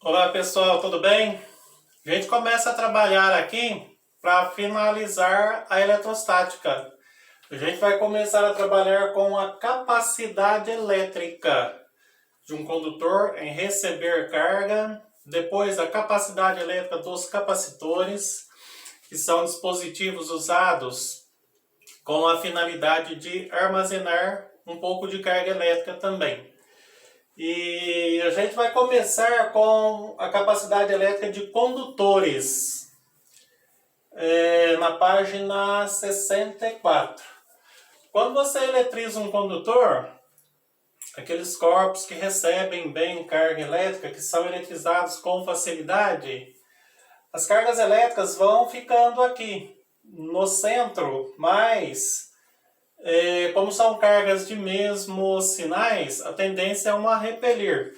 Olá pessoal, tudo bem? A gente começa a trabalhar aqui para finalizar a eletrostática. A gente vai começar a trabalhar com a capacidade elétrica de um condutor em receber carga, depois a capacidade elétrica dos capacitores, que são dispositivos usados com a finalidade de armazenar um pouco de carga elétrica também. E a gente vai começar com a capacidade elétrica de condutores, na página 64. Quando você eletriza um condutor, aqueles corpos que recebem bem carga elétrica, que são eletrizados com facilidade, as cargas elétricas vão ficando aqui no centro, mas como são cargas de mesmos sinais, a tendência é uma a repelir.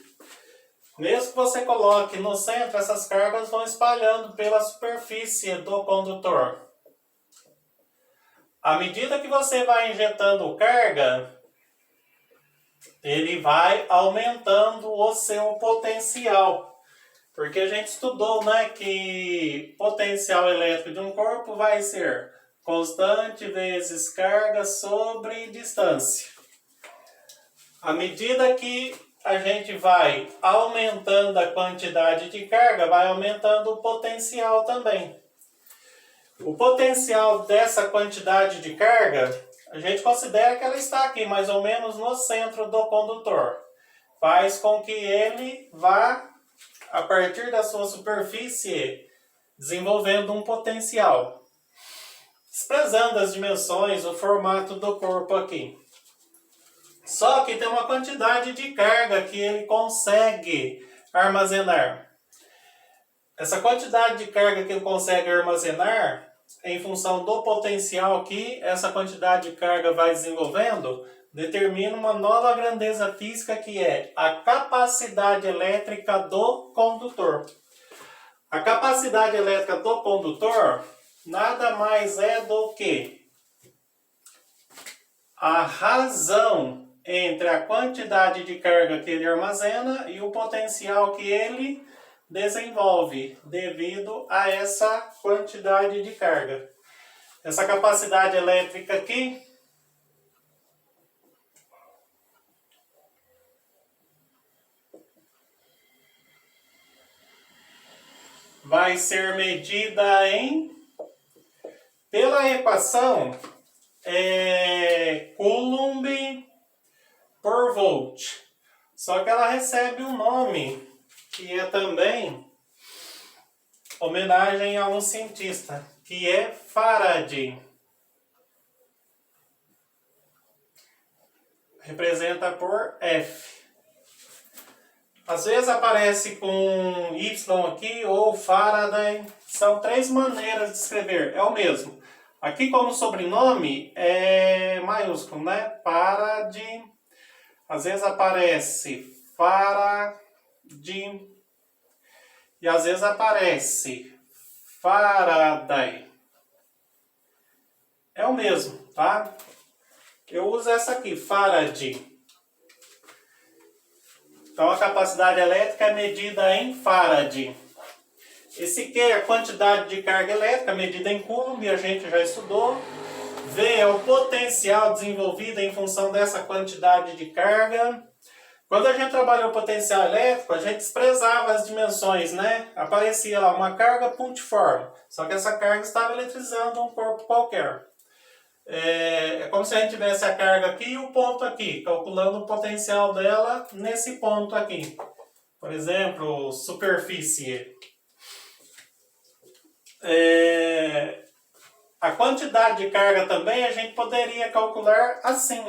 Mesmo que você coloque no centro, essas cargas vão espalhando pela superfície do condutor. À medida que você vai injetando carga, ele vai aumentando o seu potencial. Porque a gente estudou, que potencial elétrico de um corpo vai ser constante vezes carga sobre distância. À medida que a gente vai aumentando a quantidade de carga, vai aumentando o potencial também. O potencial dessa quantidade de carga, a gente considera que ela está aqui, mais ou menos no centro do condutor. Faz com que ele vá, a partir da sua superfície, desenvolvendo um potencial. Desprezando as dimensões, o formato do corpo aqui. Só que tem uma quantidade de carga que ele consegue armazenar. Essa quantidade de carga que ele consegue armazenar, em função do potencial que essa quantidade de carga vai desenvolvendo, determina uma nova grandeza física que é a capacidade elétrica do condutor. A capacidade elétrica do condutor nada mais é do que a razão entre a quantidade de carga que ele armazena e o potencial que ele desenvolve devido a essa quantidade de carga. Essa capacidade elétrica aqui vai ser medida pela equação Coulomb por volt. Só que ela recebe um nome que é também homenagem a um cientista, que é Faraday. Representa por F. Às vezes aparece com Y aqui ou Faraday. São três maneiras de escrever. É o mesmo. Aqui como sobrenome é maiúsculo, Faraday. Às vezes aparece Faraday. E às vezes aparece Faraday. É o mesmo, tá? Eu uso essa aqui, Faraday. Então a capacidade elétrica é medida em Faraday. Esse Q é a quantidade de carga elétrica medida em Coulomb, a gente já estudou. V é o potencial desenvolvido em função dessa quantidade de carga. Quando a gente trabalhou o potencial elétrico, a gente desprezava as dimensões, Aparecia lá uma carga pontiforme, só que essa carga estava eletrizando um corpo qualquer. É como se a gente tivesse a carga aqui e o ponto aqui, calculando o potencial dela nesse ponto aqui. Por exemplo, superfície. A quantidade de carga também a gente poderia calcular assim,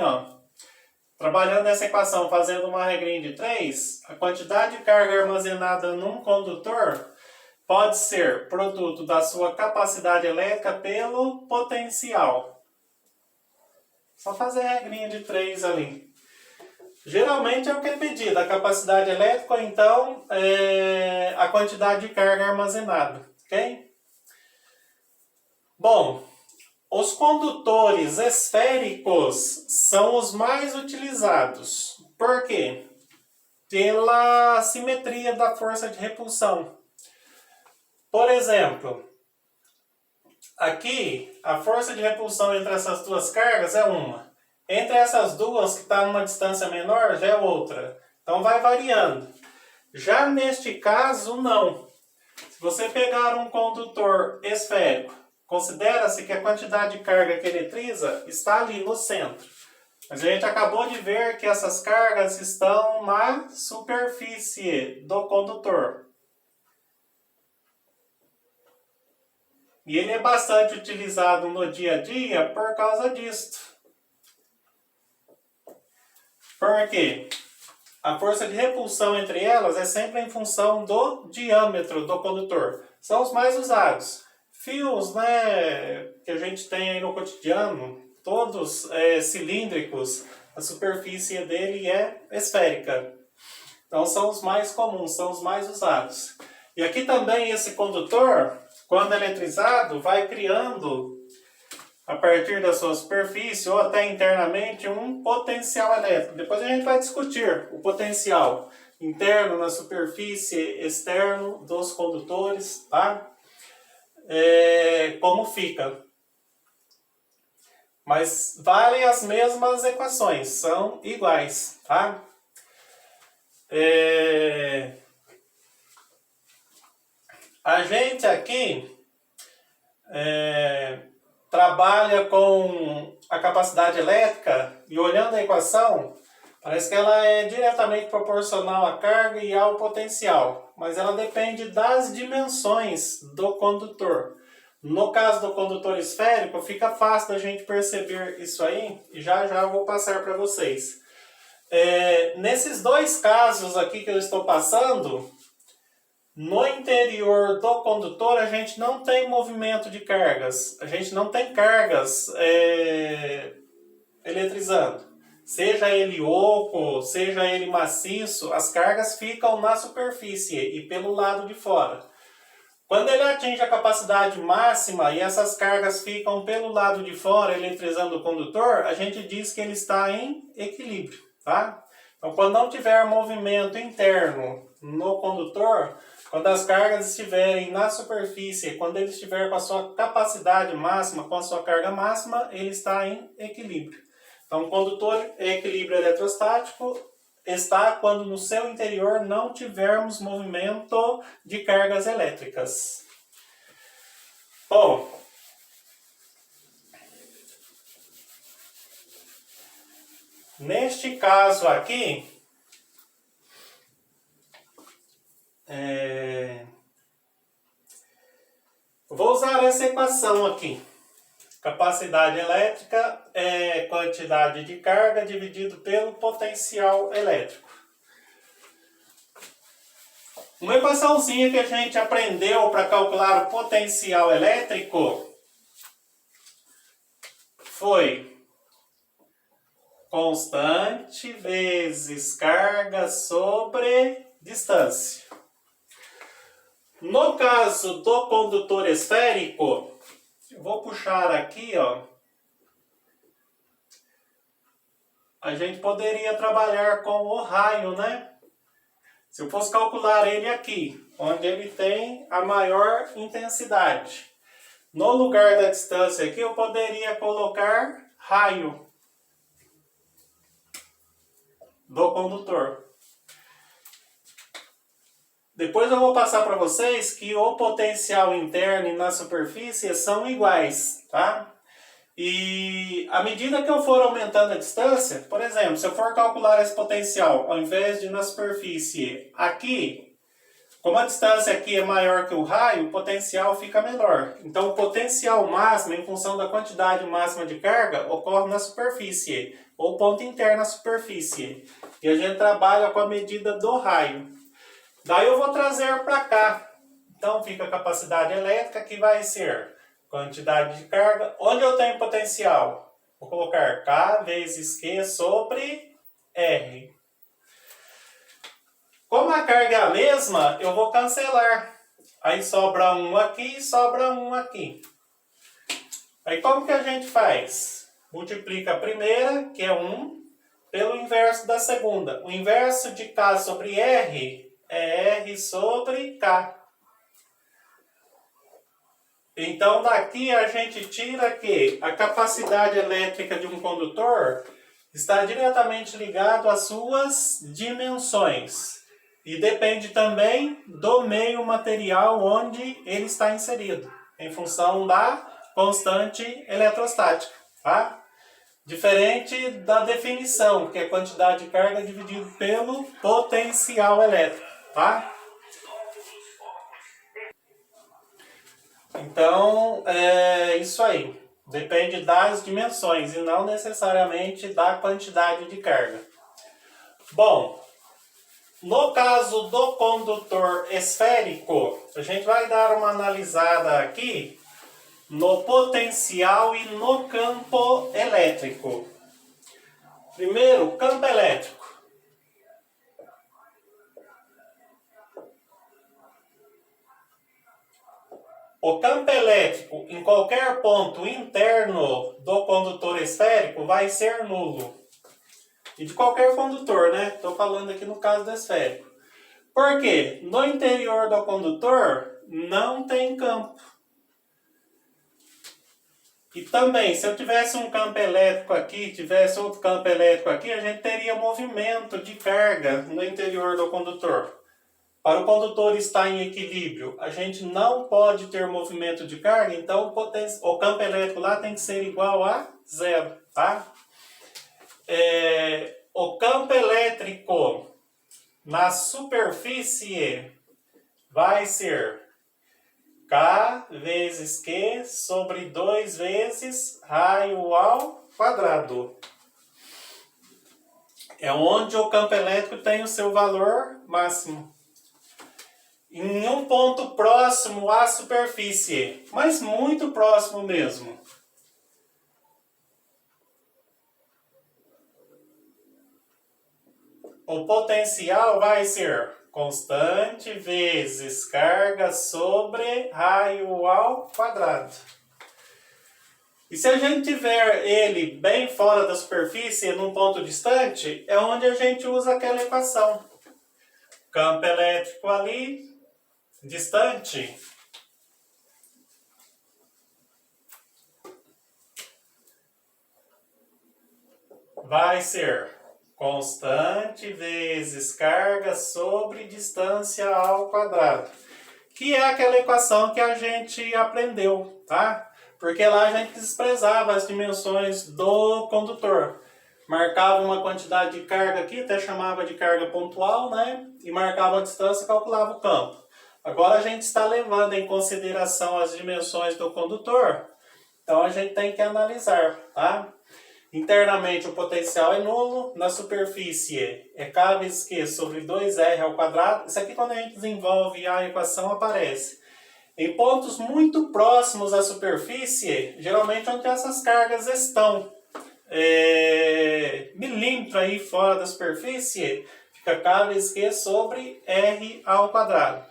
Trabalhando essa equação, fazendo uma regrinha de 3, a quantidade de carga armazenada num condutor pode ser produto da sua capacidade elétrica pelo potencial. Só fazer a regrinha de 3 ali. Geralmente é o que é pedido, a capacidade elétrica ou então a quantidade de carga armazenada, ok? Bom, os condutores esféricos são os mais utilizados. Por quê? pela simetria da força de repulsão. Por exemplo, aqui a força de repulsão entre essas duas cargas é uma. Entre essas duas que está numa distância menor já é outra. Então vai variando. Já neste caso, não. Se você pegar um condutor esférico, considera-se que a quantidade de carga que eletriza está ali no centro. Mas a gente acabou de ver que essas cargas estão na superfície do condutor. E ele é bastante utilizado no dia a dia por causa disto. Por quê? A força de repulsão entre elas é sempre em função do diâmetro do condutor. São os mais usados. Fios, né, que a gente tem aí no cotidiano, todos cilíndricos, a superfície dele é esférica. Então são os mais comuns, são os mais usados. E aqui também esse condutor, quando eletrizado, vai criando, a partir da sua superfície ou até internamente, um potencial elétrico. Depois a gente vai discutir o potencial interno na superfície, externo dos condutores, tá? Como fica. Mas valem as mesmas equações, são iguais, tá? A gente aqui trabalha com a capacidade elétrica e olhando a equação, parece que ela é diretamente proporcional à carga e ao potencial, mas ela depende das dimensões do condutor. No caso do condutor esférico, fica fácil da gente perceber isso aí e já já eu vou passar para vocês. Nesses dois casos aqui que eu estou passando, no interior do condutor a gente não tem movimento de cargas, a gente não tem cargas eletrizando. Seja ele oco, seja ele maciço, as cargas ficam na superfície e pelo lado de fora. Quando ele atinge a capacidade máxima e essas cargas ficam pelo lado de fora eletrizando o condutor, a gente diz que ele está em equilíbrio, tá? Então, quando não tiver movimento interno no condutor, quando as cargas estiverem na superfície, quando ele estiver com a sua capacidade máxima, com a sua carga máxima, ele está em equilíbrio. Então, o condutor em equilíbrio eletrostático está quando no seu interior não tivermos movimento de cargas elétricas. Bom, neste caso aqui, vou usar essa equação aqui. Capacidade elétrica é quantidade de carga dividido pelo potencial elétrico. Uma equaçãozinha que a gente aprendeu para calcular o potencial elétrico foi constante vezes carga sobre distância. No caso do condutor esférico, eu vou puxar aqui, ó. A gente poderia trabalhar com o raio, né? Se eu fosse calcular ele aqui, onde ele tem a maior intensidade. No lugar da distância aqui, eu poderia colocar raio do condutor. Depois eu vou passar para vocês que o potencial interno e na superfície são iguais, tá? E à medida que eu for aumentando a distância, por exemplo, se eu for calcular esse potencial, ao invés de na superfície aqui, como a distância aqui é maior que o raio, o potencial fica menor. Então o potencial máximo, em função da quantidade máxima de carga, ocorre na superfície, ou ponto interno na superfície. E a gente trabalha com a medida do raio. Daí eu vou trazer para cá. Então fica a capacidade elétrica que vai ser quantidade de carga. Onde eu tenho potencial? Vou colocar K vezes Q sobre R. Como a carga é a mesma, eu vou cancelar. Aí sobra um aqui e sobra um aqui. Aí como que a gente faz? Multiplica a primeira, que é 1, pelo inverso da segunda. O inverso de K sobre R é R sobre K. Então, daqui a gente tira que a capacidade elétrica de um condutor está diretamente ligado às suas dimensões. E depende também do meio material onde ele está inserido, em função da constante eletrostática, tá? Diferente da definição, que é a quantidade de carga dividido pelo potencial elétrico, tá? Então, é isso aí. Depende das dimensões e não necessariamente da quantidade de carga. Bom, no caso do condutor esférico, a gente vai dar uma analisada aqui no potencial e no campo elétrico. Primeiro, campo elétrico. O campo elétrico em qualquer ponto interno do condutor esférico vai ser nulo. E de qualquer condutor, né? Estou falando aqui no caso do esférico. Por quê? No interior do condutor não tem campo. E também, se eu tivesse um campo elétrico aqui, tivesse outro campo elétrico aqui, a gente teria movimento de carga no interior do condutor. Para o condutor estar em equilíbrio, a gente não pode ter movimento de carga, então o campo elétrico lá tem que ser igual a zero, tá? O campo elétrico na superfície vai ser K vezes Q sobre 2 vezes raio ao quadrado. É onde o campo elétrico tem o seu valor máximo. Em um ponto próximo à superfície, mas muito próximo mesmo. O potencial vai ser constante vezes carga sobre raio ao quadrado. E se a gente tiver ele bem fora da superfície, num ponto distante, é onde a gente usa aquela equação. Campo elétrico ali, distante, vai ser constante vezes carga sobre distância ao quadrado. Que é aquela equação que a gente aprendeu, tá? Porque lá a gente desprezava as dimensões do condutor. Marcava uma quantidade de carga aqui, até chamava de carga pontual, né? E marcava a distância e calculava o campo. Agora a gente está levando em consideração as dimensões do condutor, então a gente tem que analisar, tá? Internamente o potencial é nulo, na superfície é K vezes Q sobre 2R ao quadrado. Isso aqui quando a gente desenvolve a equação aparece. Em pontos muito próximos à superfície, geralmente onde essas cargas estão, milímetro aí fora da superfície, fica K vezes Q sobre R ao quadrado.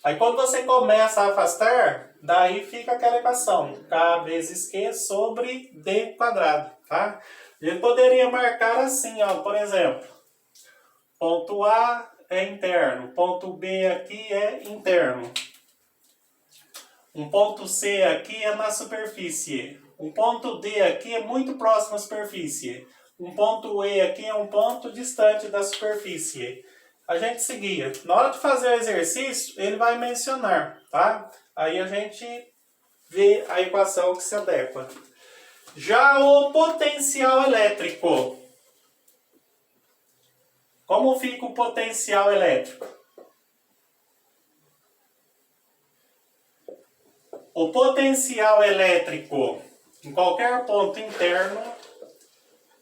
Aí quando você começa a afastar, daí fica aquela equação, K vezes Q sobre D quadrado, tá? A gente poderia marcar assim, ó, por exemplo, ponto A é interno, ponto B aqui é interno. Um ponto C aqui é na superfície. Um ponto D aqui é muito próximo à superfície. Um ponto E aqui é um ponto distante da superfície. A gente seguia. Na hora de fazer o exercício, ele vai mencionar, tá? Aí a gente vê a equação que se adequa. Já o potencial elétrico. Como fica o potencial elétrico? O potencial elétrico em qualquer ponto interno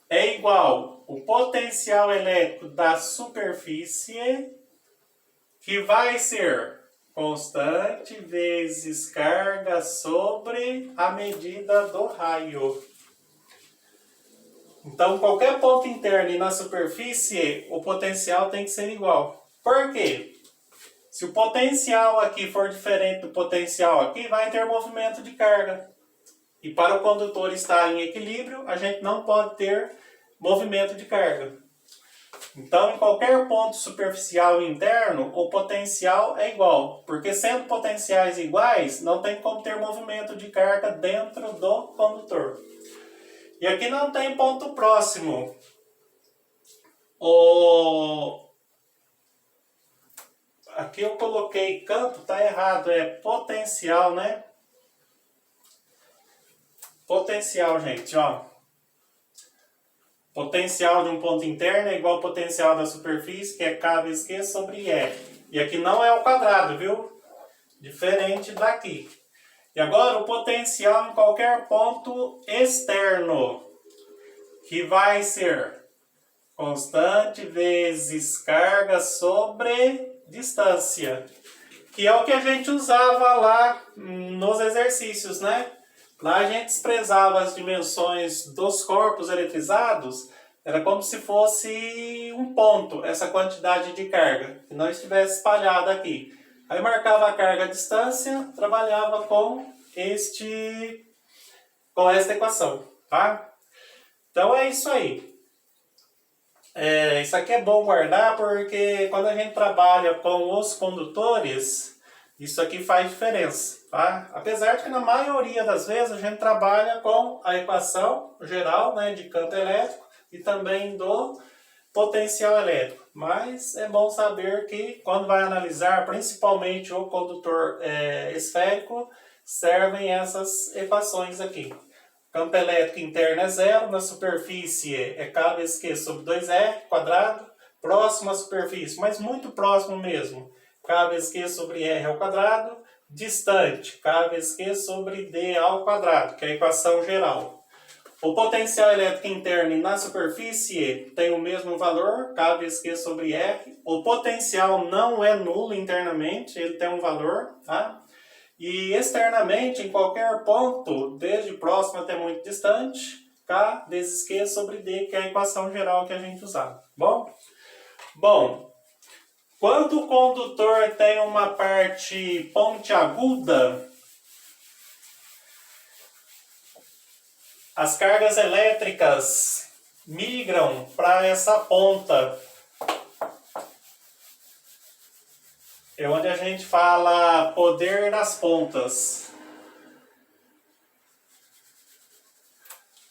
é igual ao potencial elétrico da superfície, que vai ser constante vezes carga sobre a medida do raio. Então, qualquer ponto interno e na superfície, o potencial tem que ser igual. Por quê? Se o potencial aqui for diferente do potencial aqui, vai ter movimento de carga. E para o condutor estar em equilíbrio, a gente não pode ter movimento de carga. Então, em qualquer ponto superficial interno, o potencial é igual. Porque sendo potenciais iguais, não tem como ter movimento de carga dentro do condutor. E aqui não tem ponto próximo. Aqui eu coloquei campo, tá errado, é potencial, né? Potencial, gente, ó. Potencial de um ponto interno é igual ao potencial da superfície, que é K vezes Q sobre E. E aqui não é ao quadrado, viu? Diferente daqui. E agora o potencial em qualquer ponto externo, que vai ser constante vezes carga sobre distância. Que é o que a gente usava lá nos exercícios, né? Lá a gente expressava as dimensões dos corpos eletrizados, era como se fosse um ponto, essa quantidade de carga, que não estivesse espalhada aqui. Aí marcava a carga à distância, trabalhava com esta equação, tá? Então é isso aí. Isso aqui é bom guardar porque quando a gente trabalha com os condutores, isso aqui faz diferença, tá? Apesar de que na maioria das vezes a gente trabalha com a equação geral, né, de campo elétrico e também do potencial elétrico. Mas é bom saber que quando vai analisar principalmente o condutor esférico, servem essas equações aqui. Campo elétrico interno é zero, na superfície é K vezes Q sobre 2R quadrado, próximo à superfície, mas muito próximo mesmo, K vezes Q sobre R ao quadrado, distante, K vezes Q sobre D ao quadrado, que é a equação geral. O potencial elétrico interno na superfície tem o mesmo valor, K vezes Q sobre R. O potencial não é nulo internamente, ele tem um valor, tá? E externamente, em qualquer ponto, desde próximo até muito distante, K vezes Q sobre D, que é a equação geral que a gente usava. Bom, quando o condutor tem uma parte pontiaguda, as cargas elétricas migram para essa ponta. É onde a gente fala poder das pontas.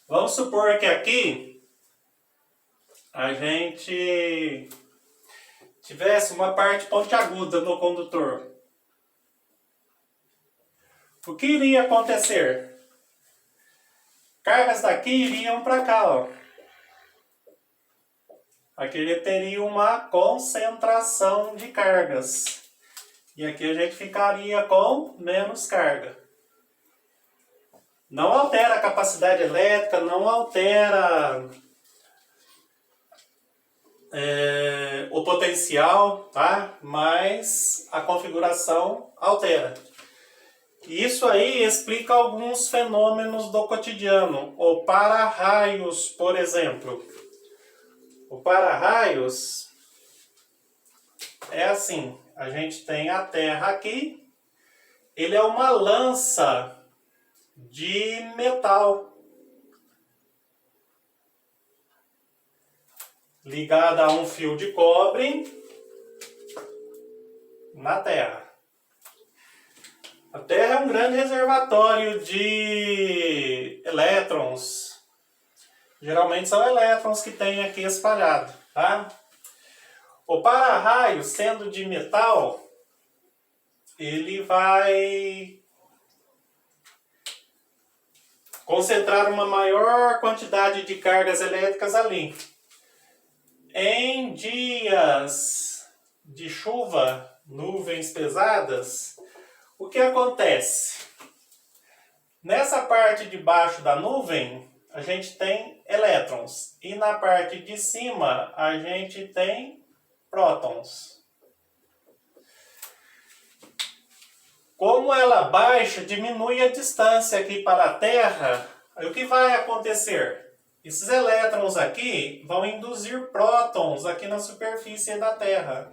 Vamos supor que aqui a gente tivesse uma parte pontiaguda no condutor. O que iria acontecer? Cargas daqui iriam para cá, ó. Aqui ele teria uma concentração de cargas. E aqui a gente ficaria com menos carga. Não altera a capacidade elétrica, não altera o potencial, tá? Mas a configuração altera. Isso aí explica alguns fenômenos do cotidiano. O para-raios, por exemplo. O para-raios é assim. A gente tem a Terra aqui. Ele é uma lança de metal ligada a um fio de cobre na Terra. A Terra é um grande reservatório de elétrons. Geralmente são elétrons que tem aqui espalhado, tá? O para-raio, sendo de metal, ele vai concentrar uma maior quantidade de cargas elétricas ali. Em dias de chuva, nuvens pesadas, o que acontece? Nessa parte de baixo da nuvem, a gente tem elétrons. E na parte de cima, a gente tem prótons. Como ela baixa, diminui a distância aqui para a Terra, aí o que vai acontecer? Esses elétrons aqui vão induzir prótons aqui na superfície da Terra.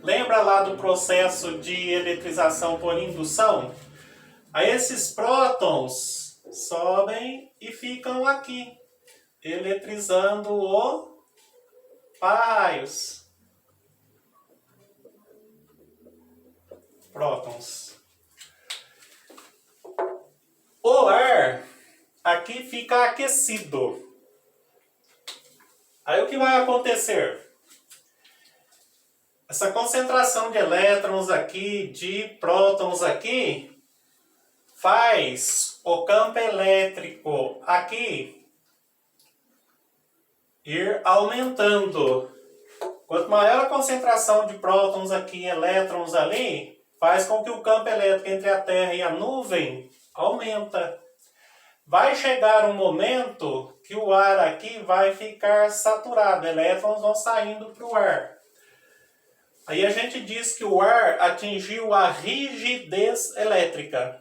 Lembra lá do processo de eletrização por indução? Aí esses prótons sobem e ficam aqui. eletrizando o para-raios. Prótons. O ar aqui fica aquecido. Aí o que vai acontecer? Essa concentração de elétrons aqui, de prótons aqui, faz o campo elétrico aqui ir aumentando. Quanto maior a concentração de prótons aqui e elétrons ali, faz com que o campo elétrico entre a Terra e a nuvem aumenta. Vai chegar um momento que o ar aqui vai ficar saturado, elétrons vão saindo para o ar. Aí a gente diz que o ar atingiu a rigidez elétrica.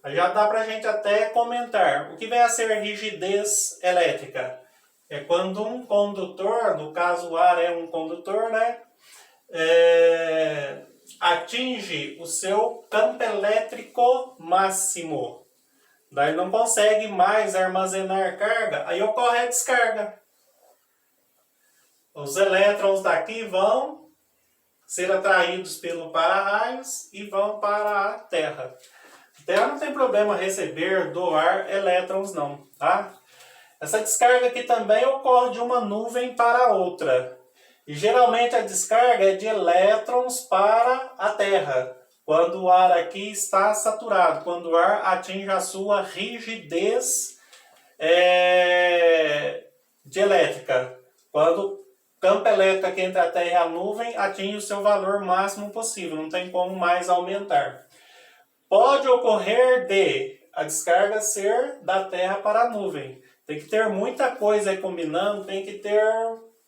Aí já dá para a gente até comentar. O que vem a ser rigidez elétrica? É quando um condutor, no caso o ar é um condutor, né? Atinge o seu campo elétrico máximo. Daí não consegue mais armazenar carga, aí ocorre a descarga. Os elétrons daqui vão ser atraídos pelo para-raios e vão para a Terra. A Terra não tem problema receber do ar elétrons não, tá? Essa descarga aqui também ocorre de uma nuvem para outra. E geralmente a descarga é de elétrons para a Terra. Quando o ar aqui está saturado, quando o ar atinge a sua rigidez de elétrica. Quando o campo elétrico aqui entre a Terra e a nuvem atinge o seu valor máximo possível, não tem como mais aumentar. Pode ocorrer de a descarga ser da Terra para a nuvem. Tem que ter muita coisa aí combinando, tem que ter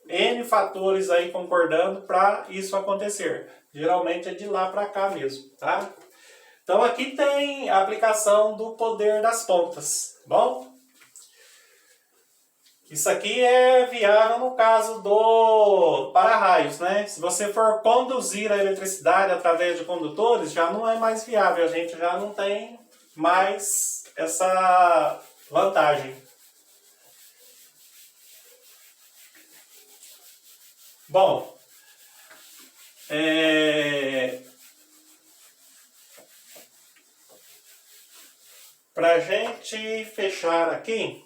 N fatores aí concordando para isso acontecer. Geralmente é de lá para cá mesmo, tá? Então aqui tem a aplicação do poder das pontas, bom? Isso aqui é viável no caso do para-raios, né? Se você for conduzir a eletricidade através de condutores, já não é mais viável, a gente já não tem mais essa vantagem. Bom, para a gente fechar aqui,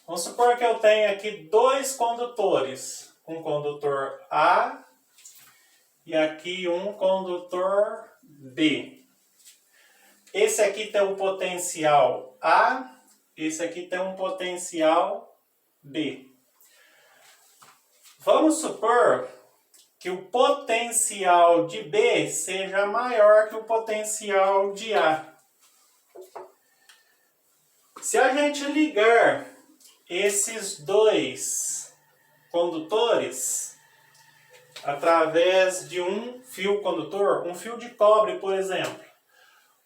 vamos supor que eu tenho aqui dois condutores. Um condutor A e aqui um condutor B. Esse aqui tem um potencial A, esse aqui tem um potencial B. Vamos supor que o potencial de B seja maior que o potencial de A. Se a gente ligar esses dois condutores através de um fio condutor, um fio de cobre, por exemplo,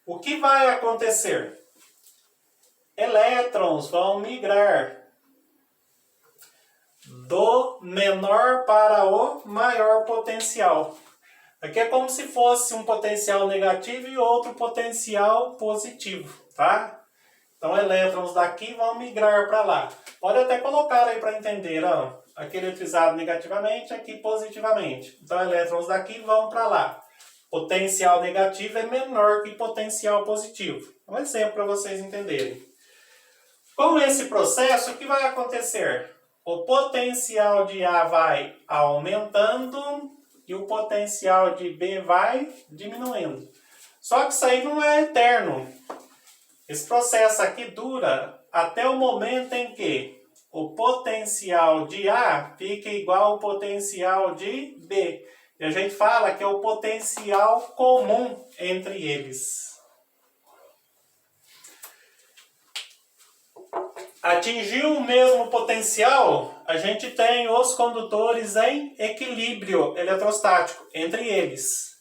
o que vai acontecer? Elétrons vão migrar do menor para o maior potencial. Aqui é como se fosse um potencial negativo e outro potencial positivo, tá? Então, elétrons daqui vão migrar para lá. Pode até colocar aí para entender, ó. Aqui eletrizado negativamente, aqui positivamente. Então, elétrons daqui vão para lá. Potencial negativo é menor que potencial positivo. Um exemplo para vocês entenderem. Com esse processo, o que vai acontecer? O potencial de A vai aumentando e o potencial de B vai diminuindo. Só que isso aí não é eterno. Esse processo aqui dura até o momento em que o potencial de A fica igual ao potencial de B. E a gente fala que é o potencial comum entre eles. Atingiu o mesmo potencial, a gente tem os condutores em equilíbrio eletrostático entre eles.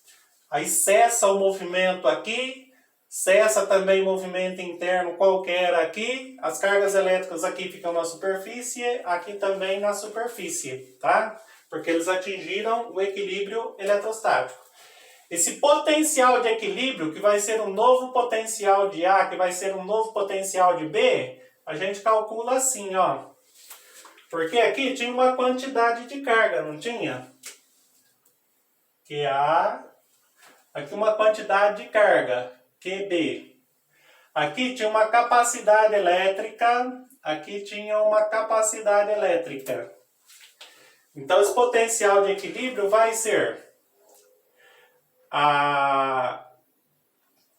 Aí cessa o movimento aqui, cessa também o movimento interno qualquer aqui, as cargas elétricas aqui ficam na superfície, aqui também na superfície, tá? Porque eles atingiram o equilíbrio eletrostático. Esse potencial de equilíbrio, que vai ser um novo potencial de A, que vai ser um novo potencial de B, a gente calcula assim, ó. Porque aqui tinha uma quantidade de carga, não tinha? QA. Aqui uma quantidade de carga, QB. Aqui tinha uma capacidade elétrica. Aqui tinha uma capacidade elétrica. Então, esse potencial de equilíbrio vai ser a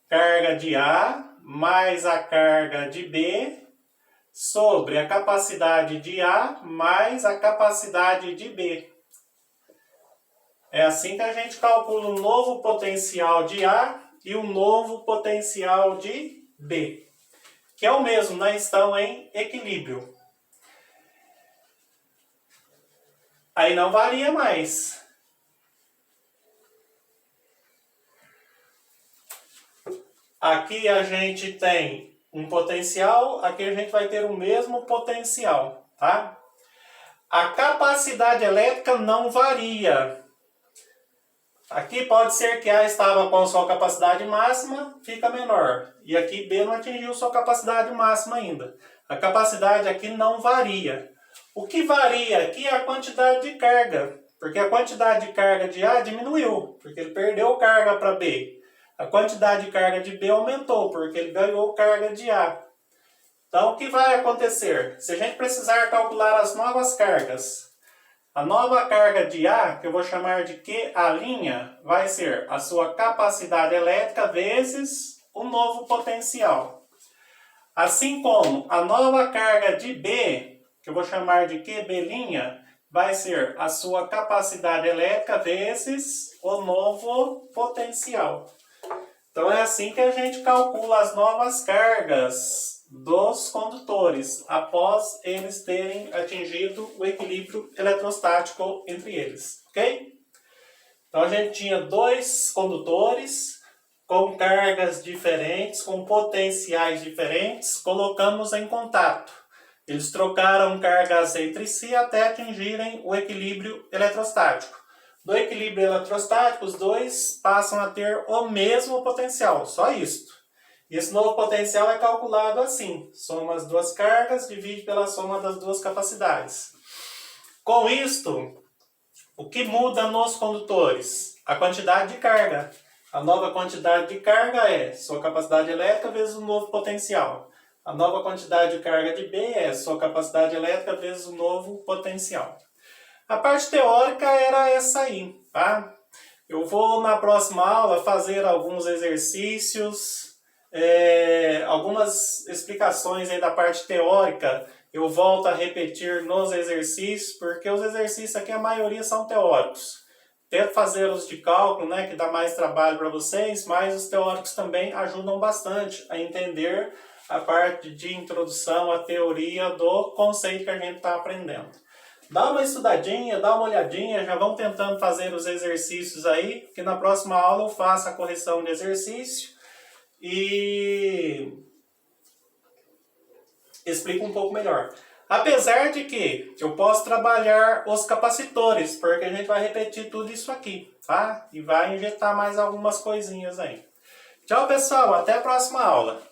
carga de A mais a carga de B sobre a capacidade de A mais a capacidade de B. É assim que a gente calcula um novo potencial de A e um novo potencial de B, que é o mesmo, né? Estão em equilíbrio. Aí não varia mais. Aqui a gente tem um potencial, aqui a gente vai ter o mesmo potencial, tá? A capacidade elétrica não varia. Aqui pode ser que A estava com a sua capacidade máxima, fica menor. E aqui B não atingiu sua capacidade máxima ainda. A capacidade aqui não varia. O que varia aqui é a quantidade de carga. Porque a quantidade de carga de A diminuiu, porque ele perdeu carga para B. A quantidade de carga de B aumentou, porque ele ganhou carga de A. Então, o que vai acontecer? Se a gente precisar calcular as novas cargas, a nova carga de A, que eu vou chamar de QA', vai ser a sua capacidade elétrica vezes o novo potencial. Assim como a nova carga de B, que eu vou chamar de QB', vai ser a sua capacidade elétrica vezes o novo potencial. Então é assim que a gente calcula as novas cargas dos condutores, após eles terem atingido o equilíbrio eletrostático entre eles, ok? Então a gente tinha dois condutores com cargas diferentes, com potenciais diferentes, colocamos em contato. Eles trocaram cargas entre si até atingirem o equilíbrio eletrostático. Do equilíbrio eletrostático, os dois passam a ter o mesmo potencial, só isto. E esse novo potencial é calculado assim: soma as duas cargas, divide pela soma das duas capacidades. Com isto, o que muda nos condutores? A quantidade de carga. A nova quantidade de carga é sua capacidade elétrica vezes o novo potencial. A nova quantidade de carga de B é sua capacidade elétrica vezes o novo potencial. A parte teórica era essa aí, tá? Eu vou na próxima aula fazer alguns exercícios, algumas explicações aí da parte teórica. Eu volto a repetir nos exercícios, porque os exercícios aqui a maioria são teóricos. Tento fazer os de cálculo, né, que dá mais trabalho para vocês, mas os teóricos também ajudam bastante a entender a parte de introdução à teoria do conceito que a gente está aprendendo. Dá uma estudadinha, dá uma olhadinha, já vão tentando fazer os exercícios aí, que na próxima aula eu faço a correção de exercício e explico um pouco melhor. Apesar de que eu posso trabalhar os capacitores, porque a gente vai repetir tudo isso aqui, tá? E vai injetar mais algumas coisinhas aí. Tchau, pessoal, até a próxima aula.